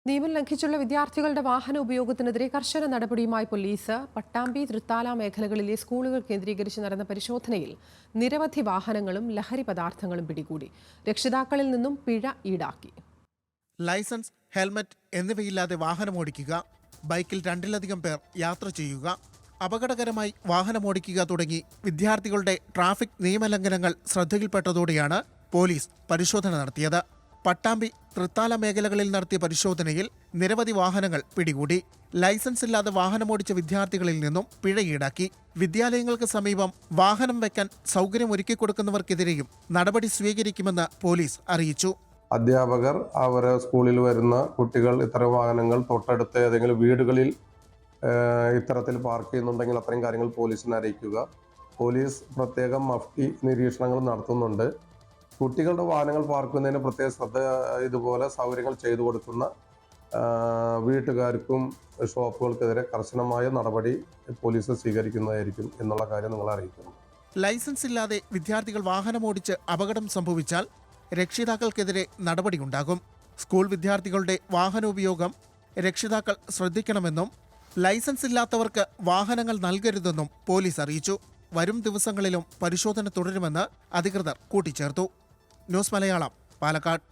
നിയമം ലംഘിച്ചുള്ള വിദ്യാർത്ഥികളുടെ വാഹന ഉപയോഗത്തിനെതിരെ കർശന നടപടിയുമായി പോലീസ്. പട്ടാമ്പി, തൃത്താല മേഖലകളിലെ സ്കൂളുകൾ കേന്ദ്രീകരിച്ച് നടന്ന പരിശോധനയിൽ നിരവധി വാഹനങ്ങളും ലഹരി പദാർത്ഥങ്ങളും പിടികൂടി. രക്ഷിതാക്കളിൽ നിന്നും പിഴ ഈടാക്കി. ലൈസൻസ്, ഹെൽമറ്റ് എന്നിവയില്ലാതെ വാഹനമോടിക്കുക, ബൈക്കിൽ രണ്ടിലധികം പേർ യാത്ര ചെയ്യുക, അപകടകരമായി വാഹനമോടിക്കുക തുടങ്ങി വിദ്യാർത്ഥികളുടെ ട്രാഫിക് നിയമലംഘനങ്ങൾ ശ്രദ്ധയിൽപ്പെട്ടതോടെയാണ് പോലീസ് പരിശോധന നടത്തിയത്. പട്ടാമ്പി, തൃത്താല മേഖലകളിൽ നടത്തിയ പരിശോധനയിൽ നിരവധി വാഹനങ്ങൾ പിടികൂടി. ലൈസൻസ് ഇല്ലാതെ വാഹനമോടിച്ച വിദ്യാർത്ഥികളിൽ നിന്നും പിഴ ഈടാക്കി. വിദ്യാലയങ്ങൾക്ക് സമീപം വാഹനം വെക്കാൻ സൗകര്യമൊരുക്കിക്കൊടുക്കുന്നവർക്കെതിരെയും നടപടി സ്വീകരിക്കുമെന്ന് പോലീസ് അറിയിച്ചു. അധ്യാപകർ അവരെ സ്കൂളിൽ വരുന്ന കുട്ടികൾ ഇത്തരം വാഹനങ്ങൾ തൊട്ടടുത്ത ഏതെങ്കിലും വീടുകളിൽ ഇത്തരത്തിൽ പാർക്ക് ചെയ്യുന്നുണ്ടെങ്കിൽ അത്തരം കാര്യങ്ങൾ പോലീസിനെ അറിയിക്കുക. പോലീസ് പ്രത്യേകം മഫ്തി നിരീക്ഷണങ്ങൾ നടത്തുന്നുണ്ട്. കുട്ടികളുടെ വാഹനങ്ങൾ പാർക്ക് ചെയ്യുന്നതിന് പ്രത്യേക ശ്രദ്ധ ഇതുപോലെ സൗകര്യങ്ങൾ ചെയ്തു കൊടുക്കുന്ന വീട്ടുകാർക്കും ഷോപ്പുകൾക്കെതിരെ കർശനമായ നടപടി പോലീസ് സ്വീകരിക്കുന്നതായിരിക്കും എന്നുള്ള കാര്യം നിങ്ങളെ അറിയിക്കുന്നു. ലൈസൻസ് ഇല്ലാതെ വിദ്യാർത്ഥികൾ വാഹനമോടിച്ച് അപകടം സംഭവിച്ചാൽ രക്ഷിതാക്കൾക്കെതിരെ നടപടിയുണ്ടാകും. സ്കൂൾ വിദ്യാർത്ഥികളുടെ വാഹനോപയോഗം രക്ഷിതാക്കൾ ശ്രദ്ധിക്കണമെന്നും ലൈസൻസ് ഇല്ലാത്തവർക്ക് വാഹനങ്ങൾ നൽകരുതെന്നും പോലീസ് അറിയിച്ചു. വരും ദിവസങ്ങളിലും പരിശോധന തുടരുമെന്ന് അധികൃതർ കൂട്ടിച്ചേർത്തു. ന്യൂസ് മലയാളം, പാലക്കാട്.